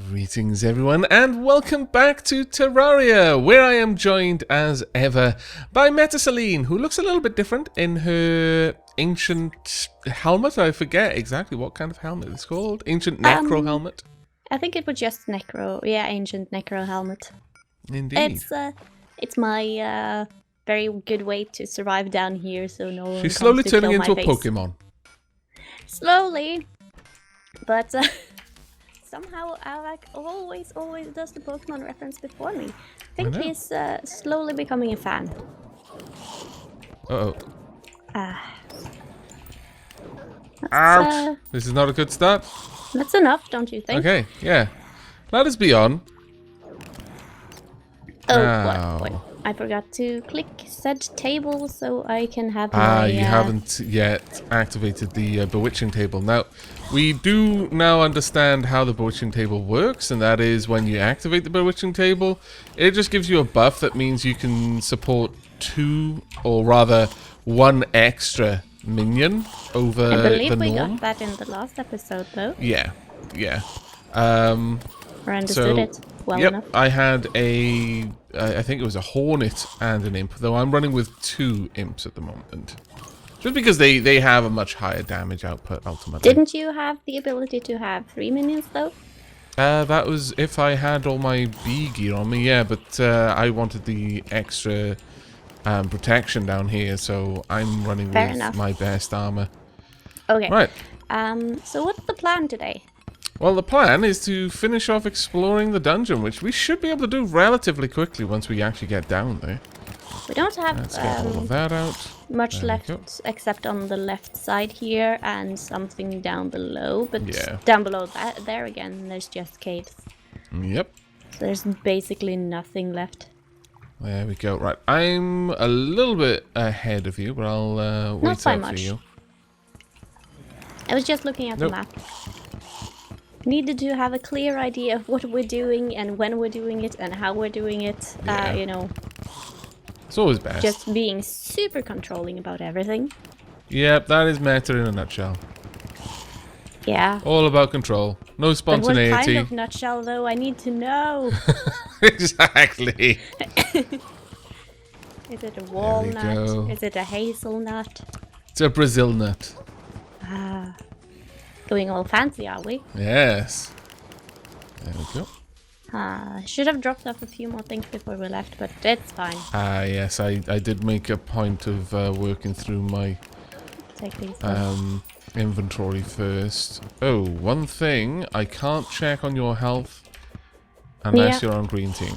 Greetings everyone and welcome back to Terraria, where I am joined as ever by MetaSelene, who looks a little bit different in her ancient helmet. I forget exactly what kind of helmet it's called. Ancient Necro helmet? I think it was just Necro, yeah, Ancient Necro helmet. Indeed. It's my very good way to survive down here, so no one She's comes slowly to turning kill into a my face. Pokemon. Slowly, but somehow Aavak always does the Pokemon reference before me. I think he's slowly becoming a fan. Uh-oh. Ouch! This is not a good start. That's enough, don't you think? Okay, yeah. Let us be on. Oh, Now. what? I forgot to click said table so I can have my... you haven't yet activated the bewitching table. Now, we do now understand how the bewitching table works, and that is when you activate the bewitching table, it just gives you a buff that means you can support two, or rather, one extra minion over the norm. I believe we got that in the last episode, though. Yeah, yeah. Or understood it well enough. I had I think it was a Hornet and an Imp, though I'm running with two Imps at the moment. Just because they have a much higher damage output, ultimately. Didn't you have the ability to have 3 minions, though? That was if I had all my bee gear on me, yeah, but I wanted the extra protection down here, so I'm running with my best armor. Okay. Right. So what's the plan today? Well, the plan is to finish off exploring the dungeon, which we should be able to do relatively quickly once we actually get down there. We don't have Let's get all of that out. Much left except on the left side here and something down below, but down below that there again there's just caves. Yep. So there's basically nothing left. There we go. Right, I'm a little bit ahead of you, but I'll wait out for you. I was just looking at the map. Needed to have a clear idea of what we're doing and when we're doing it and how we're doing it. You know. It's always best. Just being super controlling about everything. Yep, that is Meta in a nutshell. Yeah. All about control. No spontaneity. But what kind of nutshell, though? I need to know. Exactly. Is it a walnut? Is it a hazelnut? It's a Brazil nut. Ah. Going all fancy, are we? Yes. There we go. Should have dropped off a few more things before we left, but it's fine. Yes, I did make a point of working through my inventory first. Oh, one thing, I can't check on your health unless you're on green team.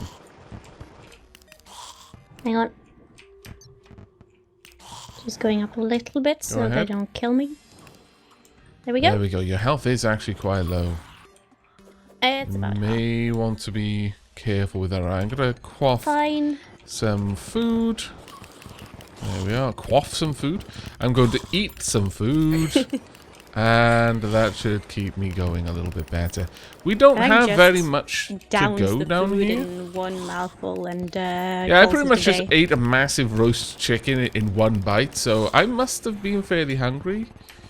Hang on. Just going up a little bit so they don't kill me. There we go. There we go. Your health is actually quite low. It's about may want to be careful with that. I'm gonna quaff some food. There we are. Quaff some food. I'm going to eat some food. And that should keep me going a little bit better. We don't have very much to go down here. In one mouthful and I pretty much just ate a massive roast chicken in one bite, so I must have been fairly hungry.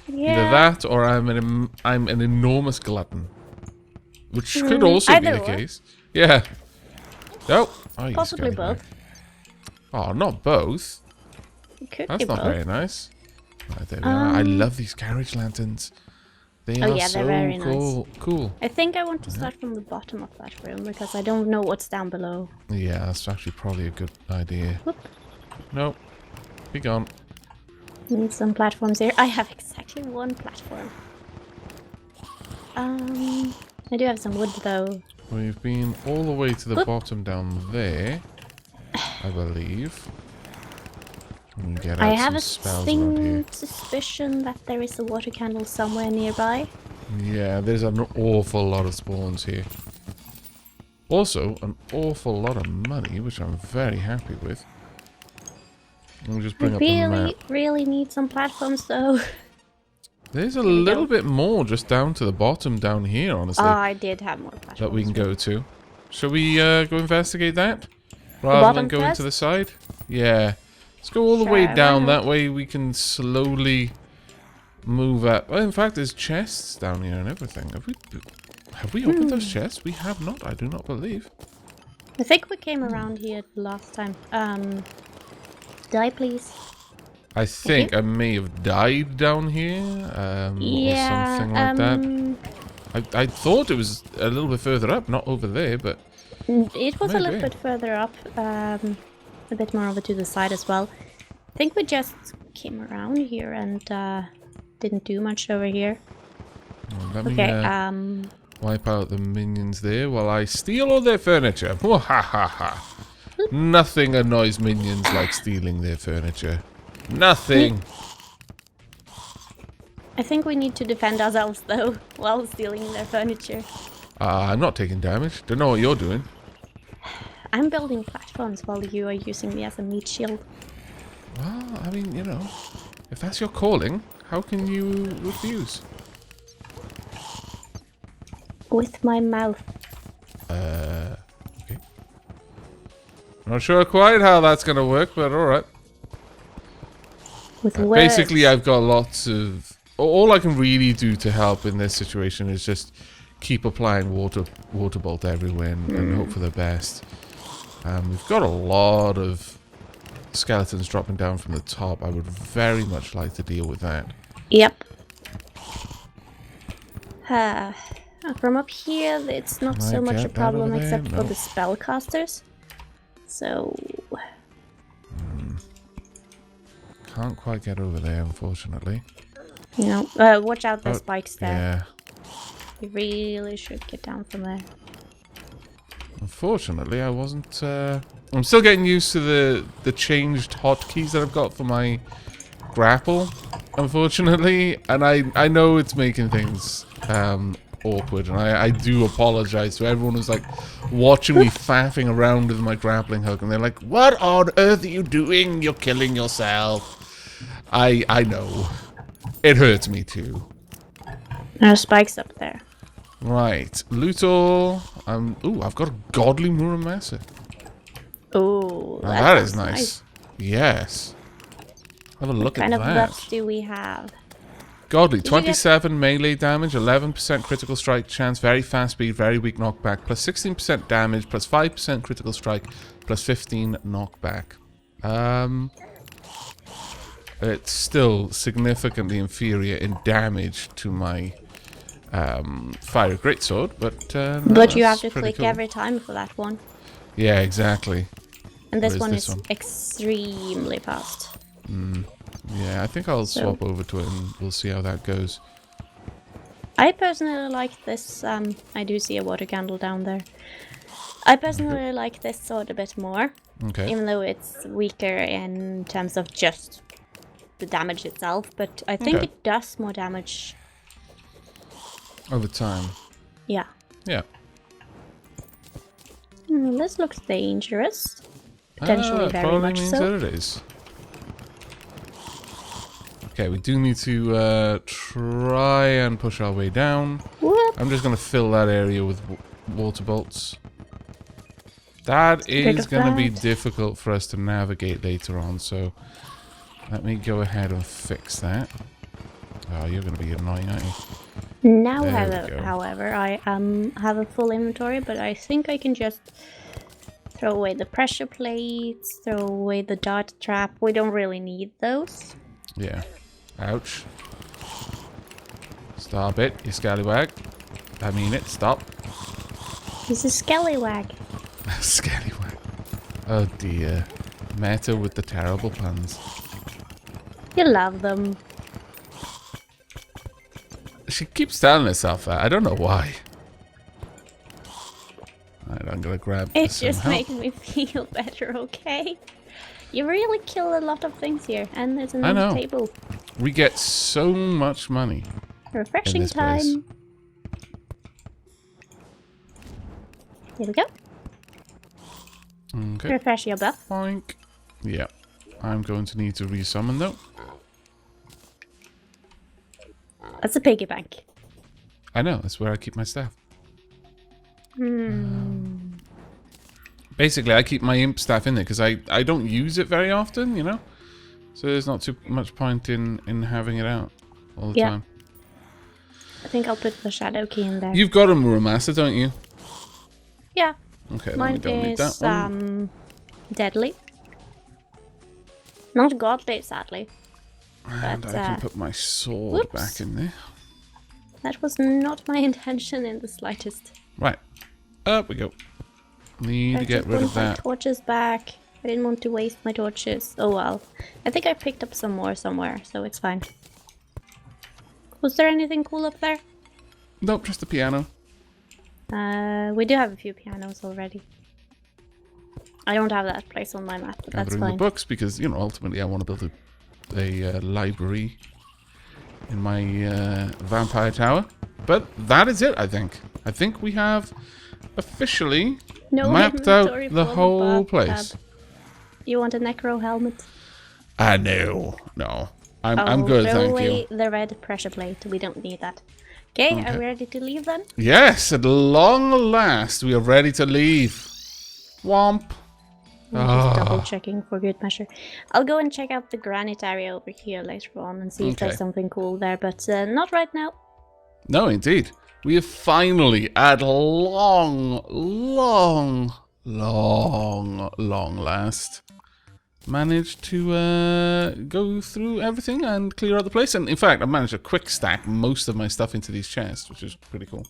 Yeah. Either that, or I'm an enormous glutton, which could also be the case. Yeah. Oh, possibly both. Oh, not both. That's not very nice. Right, there we are. I love these carriage lanterns. They are so very cool. I think I want to start from the bottom of that room because I don't know what's down below. Yeah, that's actually probably a good idea. Whoop. Nope. Be gone. Need some platforms here. I have exactly one platform. I do have some wood though. We've been all the way to the bottom down there, I believe. I have a suspicion that there is a water candle somewhere nearby. Yeah, there's an awful lot of spawns here. Also, an awful lot of money, which I'm very happy with. Let me just bring up the map. Really need some platforms though. There's a little bit more just down to the bottom down here, honestly. Oh, I did have more platforms. That we can go to. Shall we go investigate that? Rather than going to the side? Yeah. Let's go all the way down. That way we can slowly move up. Well, in fact, there's chests down here and everything. Have we opened those chests? We have not, I do not believe. I think we came around here last time. Die, please. I think I may have died down here, or something like that. I thought it was a little bit further up, not over there, but... It was a little bit further up, a bit more over to the side as well. I think we just came around here and didn't do much over here. Well, let me wipe out the minions there while I steal all their furniture. Nothing annoys minions like stealing their furniture. Nothing. I think we need to defend ourselves though, while stealing their furniture. I'm not taking damage. Don't know what you're doing. I'm building platforms while you are using me as a meat shield. Well, I mean, you know, if that's your calling, how can you refuse? With my mouth. Okay. Not sure quite how that's gonna work, but alright. With words. Basically, I've got lots of... All I can really do to help in this situation is just keep applying water bolt everywhere and hope for the best. We've got a lot of skeletons dropping down from the top. I would very much like to deal with that. Yep. From up here, it's not so much a problem except for the spellcasters. So... Can't quite get over there, unfortunately. No, watch out, there's spikes there. Yeah. You really should get down from there. Unfortunately, I wasn't... I'm still getting used to the changed hotkeys that I've got for my grapple, unfortunately. And I know it's making things awkward, and I do apologize to everyone who's like watching me faffing around with my grappling hook, and they're like, "What on earth are you doing? You're killing yourself." I know. It hurts me too. There are spikes up there. Right. Loot all. Ooh, I've got a godly Muramasa. Oh, that is nice. Yes. Have a look at that. What kind of buffs do we have? Godly, 27 melee damage, 11% critical strike chance, very fast speed, very weak knockback, plus 16% damage, plus 5% critical strike, plus 15 knockback. It's still significantly inferior in damage to my fire greatsword, but no, but you have to click cool. every time for that one. Yeah, exactly. And this one is extremely fast. Yeah, I think I'll swap over to it and we'll see how that goes. I personally like this. I do see a water candle down there. I personally like this sword a bit more. Okay. Even though it's weaker in terms of just the damage itself, but I think it does more damage over time. Yeah. Yeah. This looks dangerous. Potentially very much means so. that it is. Okay, we do need to try and push our way down. Whoop. I'm just going to fill that area with water bolts. That is going to be difficult for us to navigate later on, so let me go ahead and fix that. Oh, you're going to be annoying, aren't you? Now, however, I have a full inventory, but I think I can just throw away the pressure plates, throw away the dart trap. We don't really need those. Yeah. Ouch. Stop it, you scallywag. I mean it, stop. He's a scallywag. Scallywag. Oh dear. Meta with the terrible puns. You love them. She keeps telling herself that. I don't know why. Alright, I'm gonna grab it just makes me feel better, okay? You really kill a lot of things here, and there's another table. We get so much money. Refreshing time. Place. Here we go. Okay. Refresh your buff. Boink. Yeah. I'm going to need to resummon though. That's a piggy bank. I know, that's where I keep my staff. Basically, I keep my imp staff in there because I don't use it very often, you know? So there's not too much point in having it out all the time. think I'll put the shadow key in there. You've got a Mura Master, don't you? Yeah. Okay, then Mine we don't need is that one. deadly. Not godly, sadly. And But, I can put my sword whoops. back in there. That was not my intention in the slightest. Right. Up we go. Need to get rid of My that. torches back. I didn't want to waste my torches. Oh well. I think I picked up some more somewhere, so it's fine. Was there anything cool up there? Nope, just the piano. We do have a few pianos already. I don't have that place on my map, but that's Gathering fine. the books because, you know, ultimately I want to build a library in my vampire tower. But that is it, I think. I think we have officially mapped out the whole place. You want a necro helmet? No. I'm good, throw thank away you. the red pressure plate. We don't need that. Okay, are we ready to leave then? Yes, at long last we are ready to leave. Womp. I'm just double checking for good measure. I'll go and check out the granite area over here later on and see if there's something cool there, but not right now. No, indeed. We have finally, at long last, managed to go through everything and clear out the place. And in fact, I managed to quick stack most of my stuff into these chests, which is pretty cool.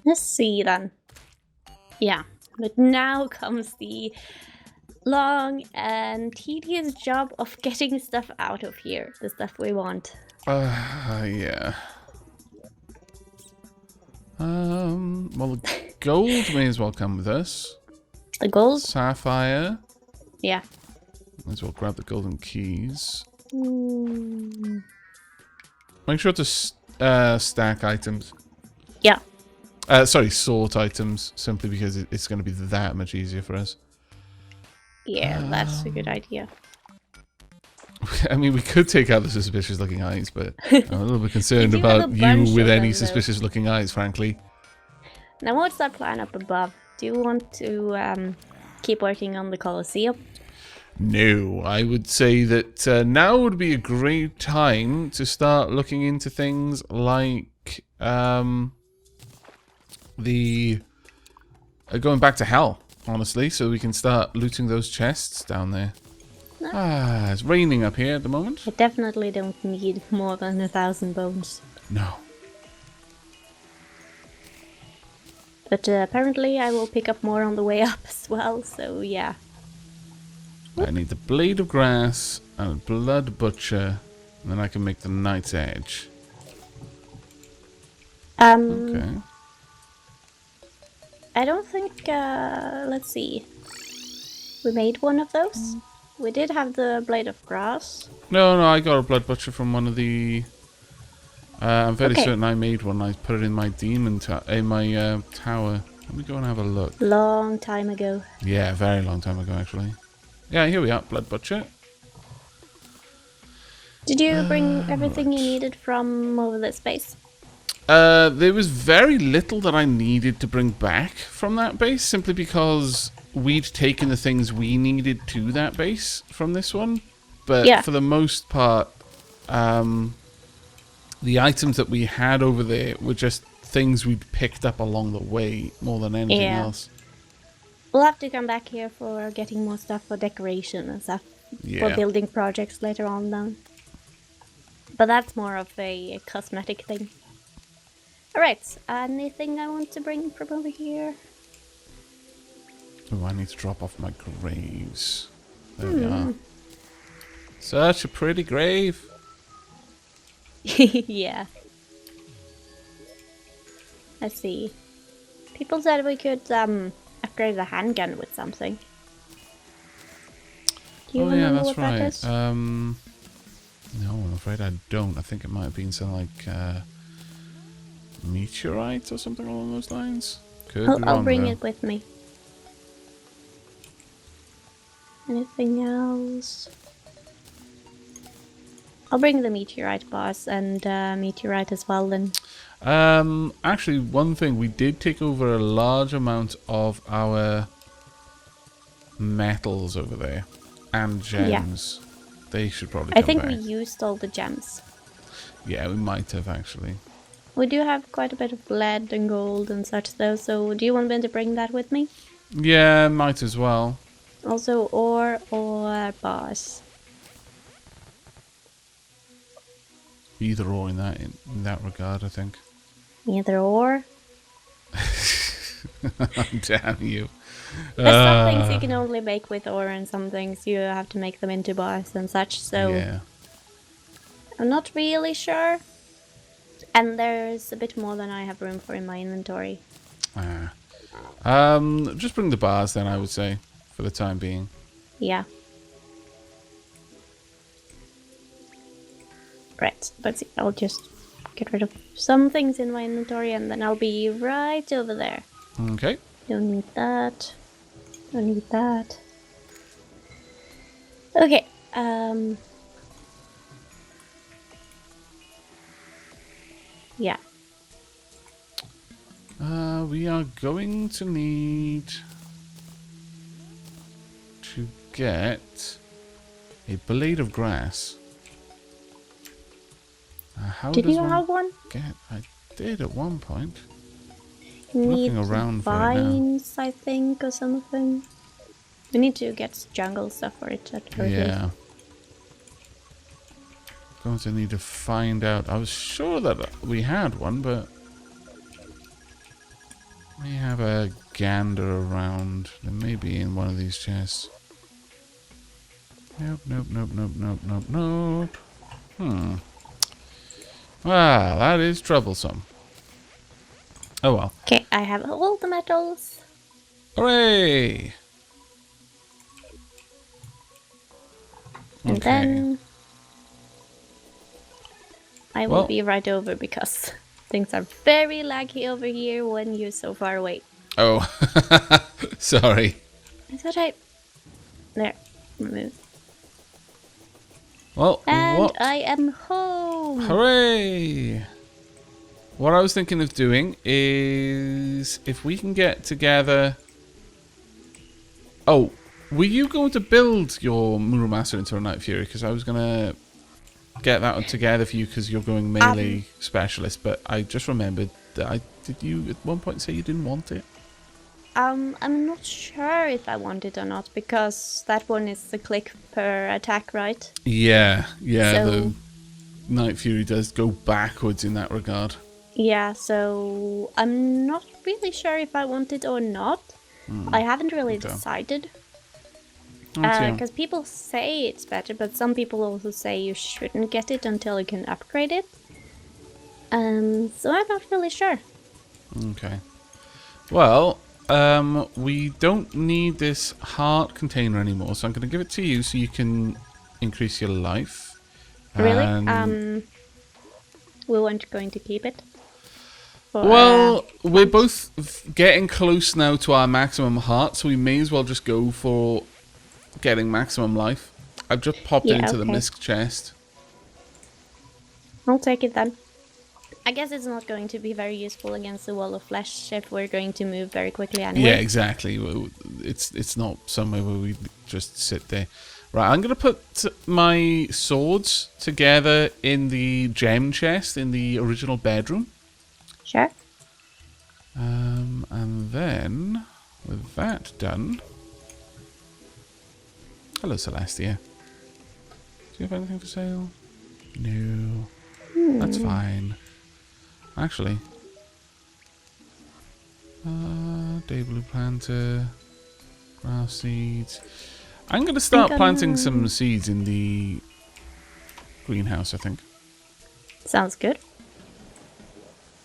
Let's see then. Yeah, but now comes the long and tedious job of getting stuff out of here. The stuff we want. Yeah. Well, the gold may as well come with us. The gold? Sapphire. Yeah. Might as well grab the golden keys. Mm. Make sure to stack items. Yeah. Sorry, sort items, simply because it's going to be that much easier for us. Yeah, that's a good idea. I mean, we could take out the suspicious looking eyes, but I'm a little bit concerned We do have about a you bunch with of any them, though. suspicious looking eyes, frankly. Now, what's that plan up above? Do you want to keep working on the Colosseum? No, I would say that now would be a great time to start looking into things like going back to hell, honestly, so we can start looting those chests down there. No. It's raining up here at the moment. I definitely don't need more than 1,000 bones. No. But apparently I will pick up more on the way up as well, so yeah. I need the blade of grass and a blood butcher, and then I can make the knight's edge. Okay. I don't think, let's see. We made one of those? We did have the blade of grass. No, I got a blood butcher from one of the... I'm very certain I made one. I put it in my demon in my tower. Let me go and have a look. Long time ago. Yeah, a very long time ago, actually. Yeah, here we are, blood butcher. Did you bring everything you needed from over that space? There was very little that I needed to bring back from that base, simply because we'd taken the things we needed to that base from this one. But for the most part, the items that we had over there were just things we'd picked up along the way more than anything else. We'll have to come back here for getting more stuff for decoration and stuff for building projects later on then. But that's more of a cosmetic thing. Alright, anything I want to bring from over here? Oh, I need to drop off my graves. There we are. Such a pretty grave. Yeah. Let's see. People said we could upgrade the handgun with something. Do you remember what that is? No, I'm afraid I don't. I think it might have been something like meteorite or something along those lines. I'll bring it with me. Anything else? I'll bring the meteorite bars and meteorite as well then. Actually, one thing, we did take over a large amount of our metals over there and gems. They should probably come I think back. we used all the gems. Yeah, we might have actually. We do have quite a bit of lead and gold and such though, so do you want me to bring that with me? Yeah, might as well. Also ore or bars? Either or in that regard, I think. Either or? Damn you. There's some things you can only make with ore and some things you have to make them into bars and such, so... Yeah. I'm not really sure. And there's a bit more than I have room for in my inventory. Just bring the bars then, I would say, for the time being. Yeah. Right, but I'll just get rid of some things in my inventory and then I'll be right over there. Okay. Don't need that. Don't need that. Okay, yeah. We are going to need to get a blade of grass. How Did does you one have one? I did at one point. Need Looking around for it now. vines, I think, or something. We need to get jungle stuff for it at first. Yeah. Going to need to find out. I was sure that we had one, but we have a gander around. It may be in one of these chests. Nope, nope, nope, nope, nope, nope, nope. Well, that is troublesome. Oh well. Okay, I have all the metals. Hooray! And then I will be right over because things are very laggy over here when you're so far away. Oh, sorry. Is that right? There, remove. Well, and what? I am home. Hooray! What I was thinking of doing is if we can get together. Oh, were you going to build your Muramasa into a Night Fury? Because I was gonna get that one together for you because you're going melee specialist. But I just remembered that did you at one point say you didn't want it? I'm not sure if I want it or not because that one is the click per attack, right? Yeah, So, the Night Fury does go backwards in that regard. Yeah, so I'm not really sure if I want it or not. I haven't really decided. Because people say it's better, but some people also say you shouldn't get it until you can upgrade it. So I'm not really sure. Okay. Well, we don't need this heart container anymore, so I'm going to give it to you so you can increase your life. Really? We weren't going to keep it? Well, we're both getting close now to our maximum heart, so we may as well just go for getting maximum life. I've just popped it into the misc chest. I'll take it then. I guess it's not going to be very useful against the wall of flesh if we're going to move very quickly anyway. Yeah, exactly. It's not somewhere where we just sit there. Right, I'm going to put my swords together in the gem chest in the original bedroom. Sure. And then, with that done... Hello, Celestia. Do you have anything for sale? No. That's fine. Actually... day blue planter... grass seeds... I'm going to start planting some seeds in the greenhouse, I think. Sounds good.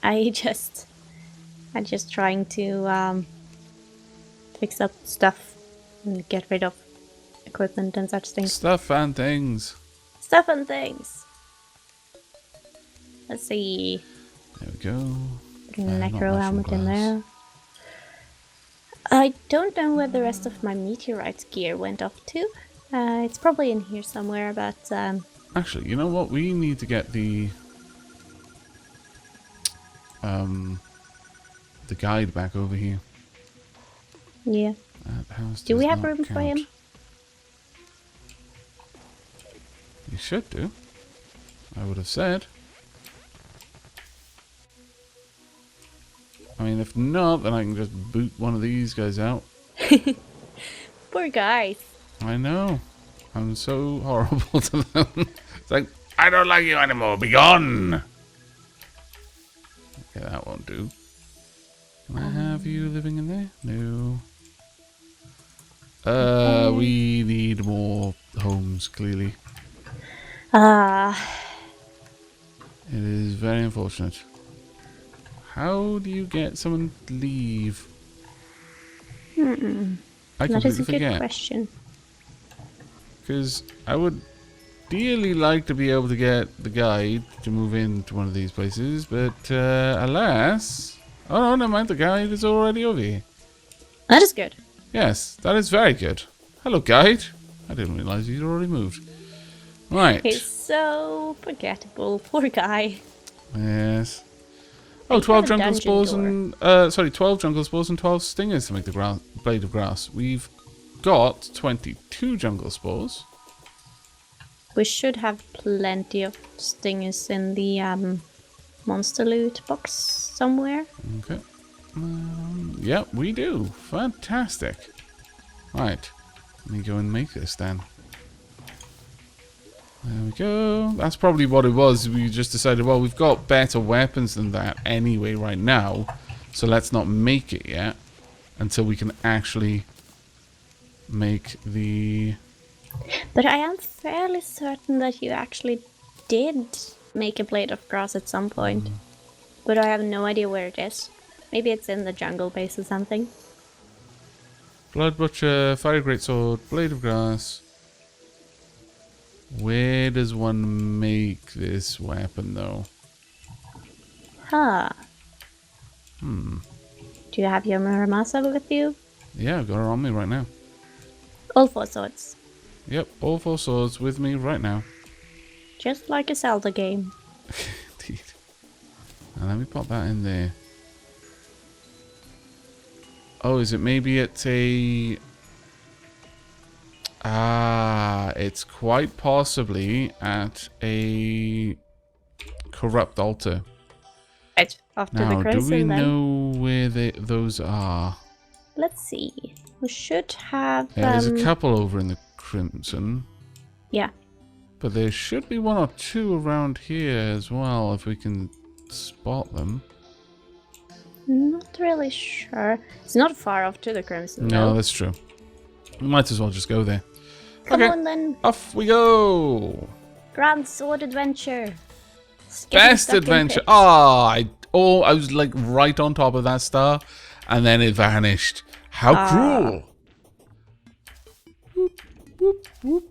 I'm just trying to fix up stuff and get rid of equipment and such things. Stuff and things. Stuff and things. Let's see. There we go. Putting the necro helmet in there. I don't know where the rest of my meteorite gear went off to. It's probably in here somewhere, but... Actually, you know what? We need to get the guide back over here. Yeah. That house do we have not room for him? You should do. I would have said. I mean, if not, then I can just boot one of these guys out. Poor guys. I know. I'm so horrible to them. It's like, I don't like you anymore. Be gone. Okay, that won't do. Can I have you living in there? No. We need more homes, clearly. It is very unfortunate. How do you get someone to leave? I That is completely a good forget. question. Because I would dearly like to be able to get the guide to move into one of these places, but alas... Oh no, never mind, the guide is already over here. That is good. Yes, that is very good. Hello, guide. I didn't realize you'd already moved. Right. He's so forgettable. Poor guy. Yes. Oh, 12 jungle spores and... 12 jungle spores and 12 stingers to make the blade of grass. We've got 22 jungle spores. We should have plenty of stingers in the monster loot box somewhere. Okay. Yeah, we do. Fantastic. Right. Let me go and make this then. There we go. That's probably what it was. We just decided, well, we've got better weapons than that anyway right now. So let's not make it yet. Until we can actually make the... But I am fairly certain that you actually did make a blade of grass at some point. But I have no idea where it is. Maybe it's in the jungle base or something. Blood Butcher, Fire Greatsword, Blade of Grass. Where does one make this weapon, though? Huh. Do you have your Muramasa with you? Yeah, I've got her on me right now. All 4 swords. Yep, all 4 swords with me right now. Just like a Zelda game. Indeed. Now let me pop that in there. Oh, is it maybe it's a... it's quite possibly at a corrupt altar. Right, off to the Now, crimson do we then. know where those are? Let's see. We should have... Yeah, there's a couple over in the crimson. Yeah. But there should be 1 or 2 around here as well, if we can spot them. Not really sure. It's not far off to the crimson, No, though. that's true. We might as well just go there. Come Okay. on then. Off we go! Grand sword adventure. Getting Best stuck in adventure! pits. I was like right on top of that star, and then it vanished. How cruel! Whoop, whoop, whoop.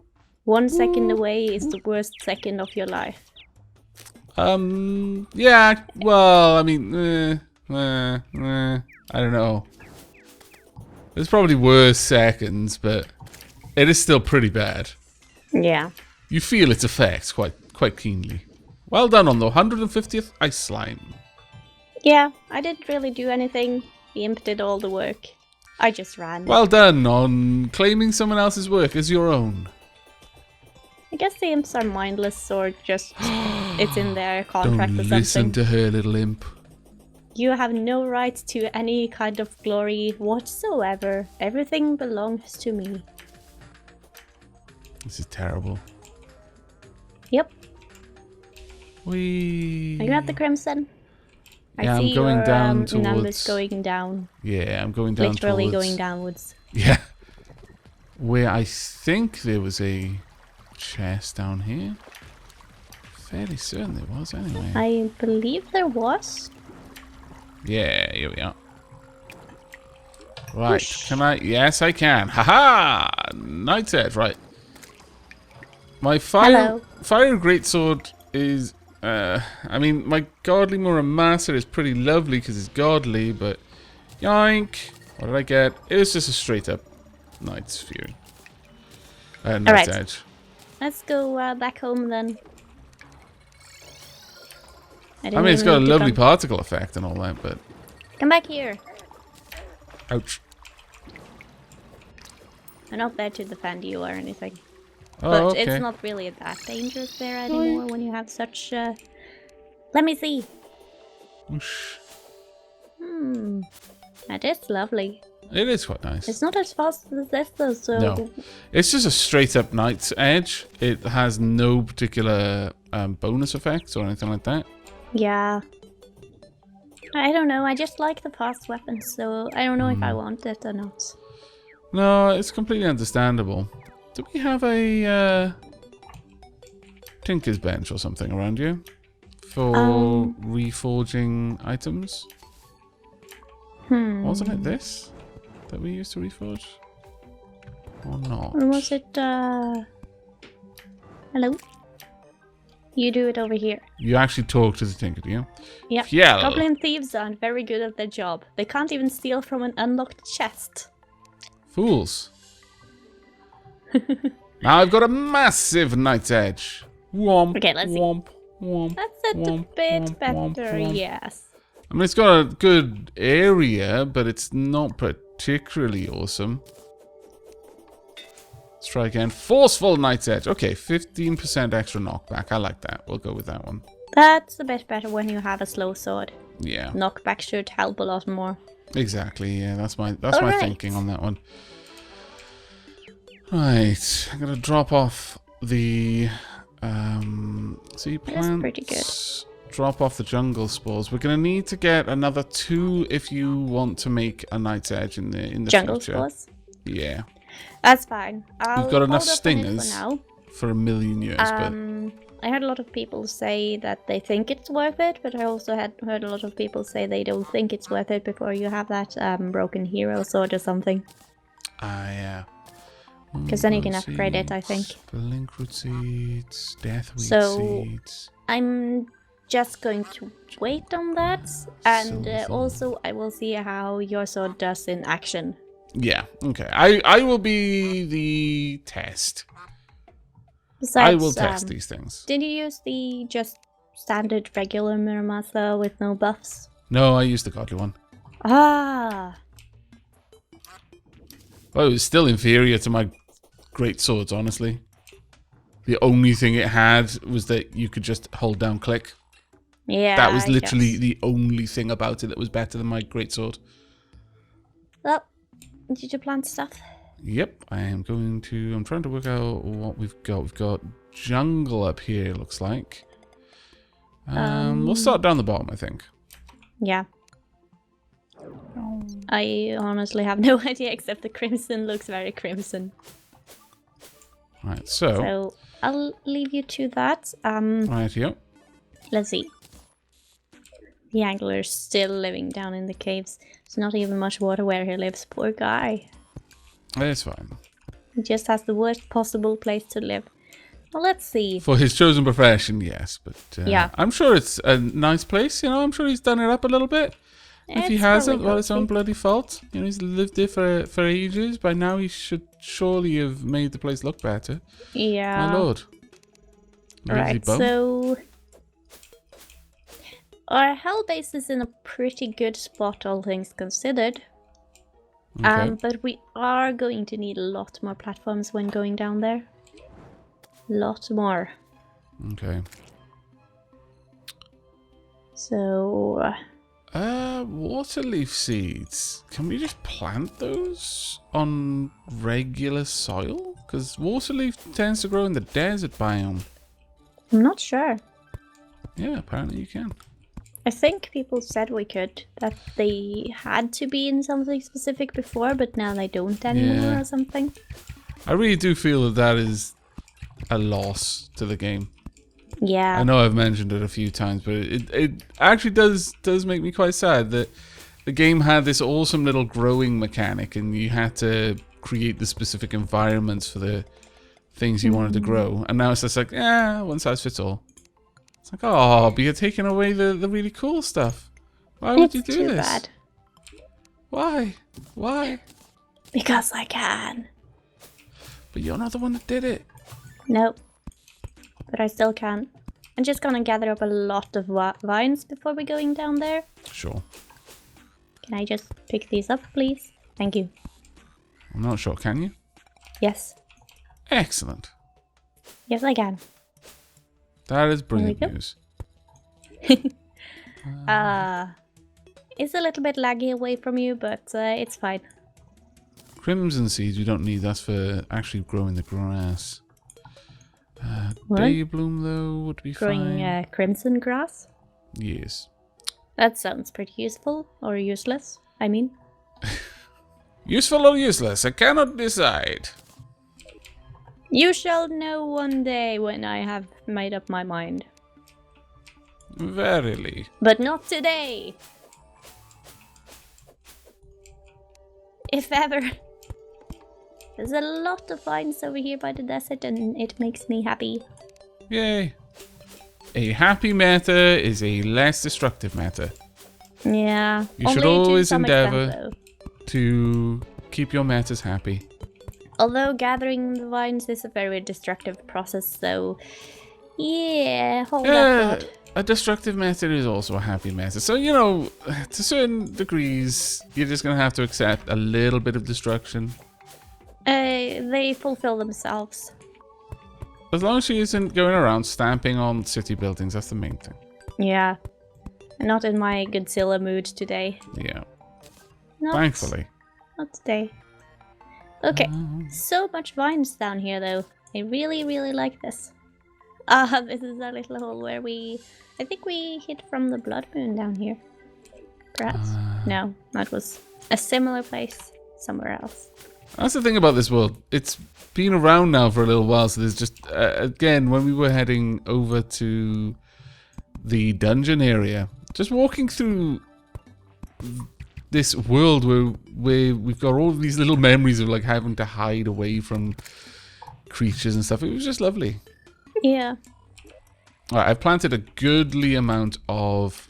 1 second away is the worst second of your life. Yeah, well, I mean, I don't know. There's probably worse seconds, but it is still pretty bad. Yeah. You feel its effects quite keenly. Well done on the 150th ice slime. Yeah, I didn't really do anything. The imp did all the work. I just ran. Well done on claiming someone else's work as your own. I guess the imps are mindless or just it's in their contract Don't or something. listen to her, little imp. You have no right to any kind of glory whatsoever. Everything belongs to me. This is terrible. Yep. Are Are you at the crimson? Yeah, I see I'm going your, down numbers towards... going down. Yeah, I'm going down Literally towards... going downwards. Yeah. Where I think there was a chest down here. Fairly certain there was, anyway. I believe there was. Yeah, here we are. Right, Push. can I? Yes, I can. Haha! Knight's Edge, right. My fire greatsword is... I mean, my godly Muramasa is pretty lovely because it's godly, but... Yoink! What did I get? It was just a straight up Knight's Fury. Knight's Edge. Let's go back home then. I mean, it's got a lovely particle effect and all that, but... Come back here. Ouch. I'm not there to defend you or anything. Oh, But okay. it's not really that dangerous there anymore when you have such... Let me see. Whoosh. That is lovely. It is quite nice. It's not as fast as this though, so... No. It's just a straight up knight's edge. It has no particular bonus effects or anything like that. Yeah. I don't know, I just like the fast weapons, so I don't know if I want it or not. No, it's completely understandable. Do we have a Tinker's bench or something around here? For reforging items? Wasn't it this that we used to reforge? Or not? Or was it, hello? You do it over here. You actually talk to the Tinker, do you? Yeah. Yeah. Goblin thieves aren't very good at their job. They can't even steal from an unlocked chest. Fools. Now I've got a massive knight's edge. Womp, Okay, let's see. womp, womp. That's a womp, bit womp, better, womp, womp. yes. I mean, it's got a good area, but it's not particularly awesome. Let's try again. Forceful knight's edge. Okay, 15% extra knockback. I like that. We'll go with that one. That's a bit better when you have a slow sword. Yeah. Knockback should help a lot more. Exactly. Yeah, that's my thinking on that one. Right, I'm gonna drop off the sea plants. That's pretty good. Drop off the jungle spores. We're gonna need to get another 2 if you want to make a knight's edge in the jungle future. spores. Yeah. That's fine. We've got enough hold up on it stingers for now. for a million years, but I heard a lot of people say that they think it's worth it, but I also had heard a lot of people say they don't think it's worth it before you have that broken hero sword or something. yeah. Because then you can upgrade it, I think. Blinkroot seeds, deathweed So, seeds. I'm just going to wait on that, and Silver. also I will see how your sword does in action. Yeah, okay. I will be the test. Besides, I will test these things. Did you use the just standard regular Muramasa with no buffs? No, I used the godly one. Ah! Well, it was still inferior to my great swords, honestly. The only thing it had was that you could just hold down click. Yeah, That was I literally guess. the only thing about it that was better than my great sword. Well, did you plant stuff? Yep, I'm trying to work out what we've got. We've got jungle up here, it looks like. We'll start down the bottom, I think. Yeah. I honestly have no idea, except the crimson looks very crimson. Right, so I'll leave you to that. right, yep. Let's see. The angler's still living down in the caves. There's not even much water where he lives. Poor guy. It's fine. He just has the worst possible place to live. Well, let's see. For his chosen profession, yes, but yeah. I'm sure it's a nice place, you know, I'm sure he's done it up a little bit. If he hasn't, well, it's own bloody fault. You know, he's lived there for ages. By now, he should surely have made the place look better. Yeah. My lord. Right, so... Our hell base is in a pretty good spot, all things considered. Okay. But we are going to need a lot more platforms when going down there. Lot more. Okay. So... waterleaf seeds. Can we just plant those on regular soil? Because waterleaf tends to grow in the desert biome. I'm not sure. Yeah, apparently you can. I think people said we could. That they had to be in something specific before, but now they don't anymore or something. I really do feel that that is a loss to the game. Yeah. I know I've mentioned it a few times, but it actually does make me quite sad that the game had this awesome little growing mechanic and you had to create the specific environments for the things you wanted to grow. And now it's just like, one size fits all. It's like, oh, but you're taking away the really cool stuff. Why would you do this? It's too bad. Why? Why? Because I can. But you're not the one that did it. Nope. But I still can. I'm just gonna gather up a lot of vines before we going down there. Sure. Can I just pick these up, please? Thank you. I'm not sure, can you? Yes. Excellent. Yes, I can. That is brilliant news. It's a little bit laggy away from you, but it's fine. Crimson seeds we don't need. That's for actually growing the grass. What? Day bloom though would be fine. Growing crimson grass? Yes. That sounds pretty useful. Or useless, I mean. Useful or useless? I cannot decide. You shall know one day when I have made up my mind. Verily. But not today! If ever. There's a lot of vines over here by the desert and it makes me happy. Yay. A happy matter is a less destructive matter. Yeah. You should always endeavor to keep your matters happy. Although gathering the vines is a very destructive process, so yeah, hold that thought. A destructive matter is also a happy matter. So, you know, to certain degrees, you're just going to have to accept a little bit of destruction. They fulfill themselves. As long as she isn't going around stamping on city buildings, that's the main thing. Yeah. Not in my Godzilla mood today. Yeah. Thankfully. Not today. Okay, so much vines down here though. I really, really like this. This is a little hole where I think we hit from the blood moon down here. Perhaps? No, that was a similar place somewhere else. That's the thing about this world. It's been around now for a little while, so there's just, again, when we were heading over to the dungeon area, just walking through this world where we've got all these little memories of like having to hide away from creatures and stuff. It was just lovely. Yeah. Alright, I've planted a goodly amount of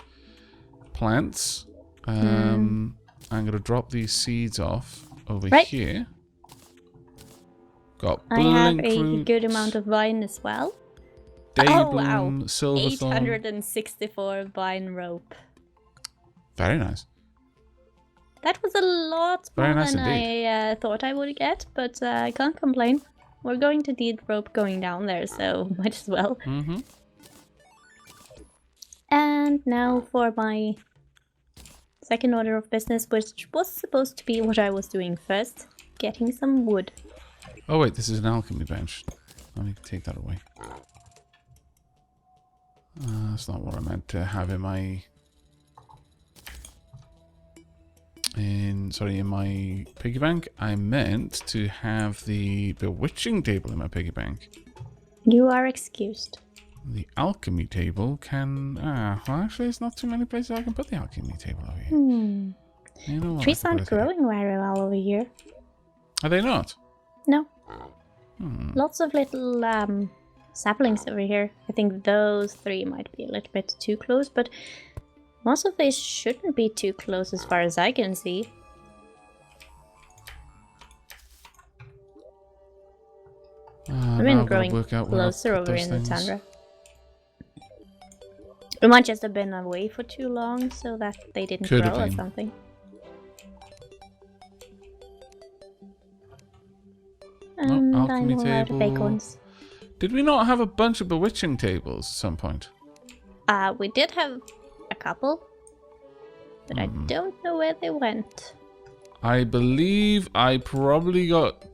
plants. I'm going to drop these seeds off over here. Got I have fruit, a good amount of vine as well. Daybloom, silverthorn. 864 vine rope. Very nice. That was a lot more than I thought I would get, but I can't complain. We're going to need rope going down there, so might as well. And now for my second order of business, which was supposed to be what I was doing first. Getting some wood. Oh wait, this is an alchemy bench. Let me take that away. That's not what I meant to have in my... in my piggy bank. I meant to have the bewitching table in my piggy bank. You are excused. The alchemy table can... well, actually, there's not too many places I can put the alchemy table over here. You know what, trees aren't growing very well over here. Are they not? No. Lots of little saplings over here. I think those three might be a little bit too close, but most of these shouldn't be too close as far as I can see. I've been growing closer over in the tundra. We might just have been away for too long so that they didn't grow or something. And I know how to bake ones. Did we not have a bunch of bewitching tables at some point? We did have a couple, but I don't know where they went. I believe I probably got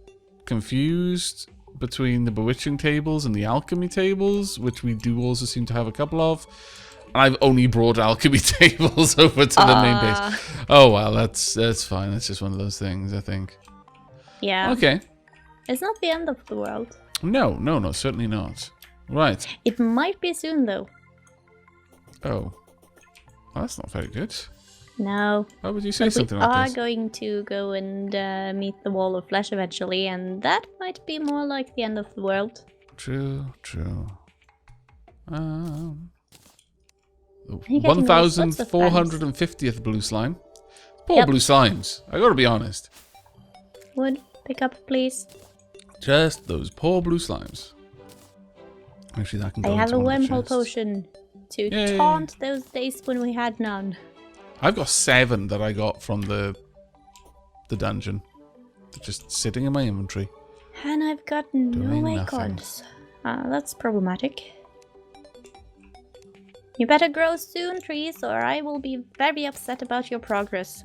confused between the bewitching tables and the alchemy tables, which we do also seem to have a couple of. And I've only brought alchemy tables over to the main base. Oh well, that's fine. That's just one of those things, I think. Yeah. Okay. It's not the end of the world. No, certainly not. Right. It might be soon, though. Oh. Well, that's not very good. No. Why would you say something like this? We are going to go and meet the wall of flesh eventually, and that might be more like the end of the world. True. 1,450th blue slime. Poor blue slimes. I gotta be honest. Wood, pick up, please. Just those poor blue slimes. Actually, that can go. I have a wormhole potion to taunt those days when we had none. I've got 7 that I got from the dungeon. They're just sitting in my inventory. And I've got no acorns. That's problematic. You better grow soon, trees, or I will be very upset about your progress.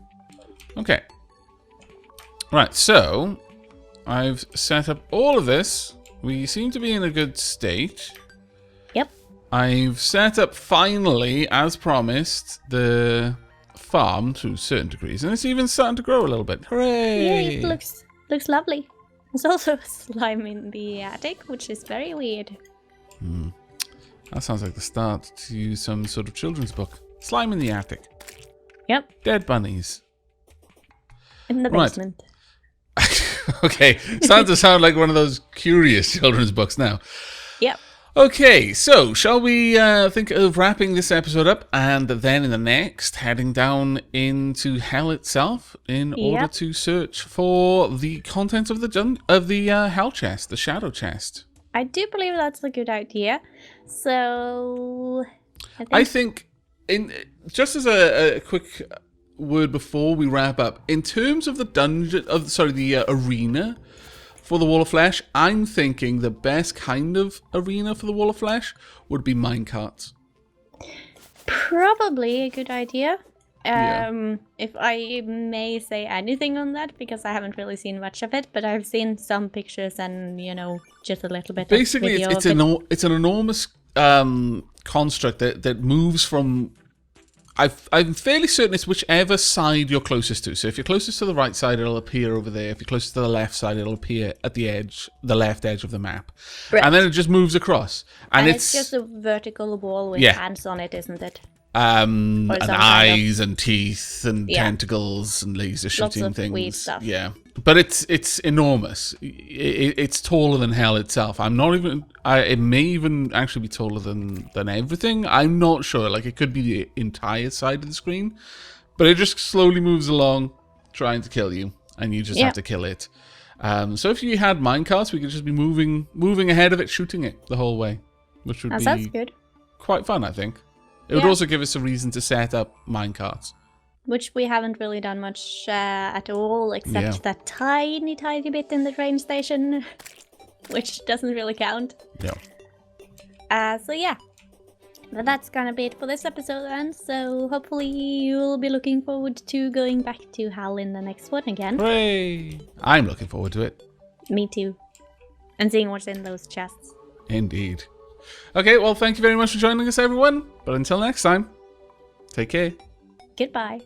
Okay. Right, so I've set up all of this. We seem to be in a good state. Yep. I've set up, finally, as promised, the farm to certain degrees. And it's even starting to grow a little bit. Hooray! Yeah, it looks lovely. There's also a slime in the attic, which is very weird. That sounds like the start to some sort of children's book. Slime in the attic. Yep. Dead bunnies. In the basement. Okay, starting to sound like one of those curious children's books now. Yep. Okay, so shall we think of wrapping this episode up and then in the next heading down into hell itself in order to search for the contents of the hell chest, the shadow chest? I do believe that's a good idea. So I think in just as a quick word before we wrap up, in terms of the the arena for the Wall of Flesh, I'm thinking the best kind of arena for the Wall of Flesh would be minecarts. Probably a good idea. If I may say anything on that, because I haven't really seen much of it, but I've seen some pictures and, just a little bit Basically, of video it's an enormous construct that moves from... I'm fairly certain it's whichever side you're closest to. So if you're closest to the right side, it'll appear over there. If you're closest to the left side, it'll appear at the left edge of the map. Right. And then it just moves across. And it's just a vertical wall with hands on it, isn't it? And eyes and teeth and tentacles and laser shooting Lots of things. Weird stuff. Yeah, but it's enormous. It's taller than hell itself. It may even actually be taller than everything. I'm not sure. Like, it could be the entire side of the screen, but it just slowly moves along, trying to kill you, and you just have to kill it. So if you had minecarts, we could just be moving ahead of it, shooting it the whole way, which would sounds be good. Quite fun, I think. It would also give us a reason to set up minecarts. Which we haven't really done much at all, except that tiny bit in the train station, which doesn't really count. Yeah. So yeah, but that's gonna be it for this episode then. So hopefully you'll be looking forward to going back to hell in the next one again. Hooray! I'm looking forward to it. Me too. And seeing what's in those chests. Indeed. Okay, well, thank you very much for joining us, everyone. But until next time, take care. Goodbye.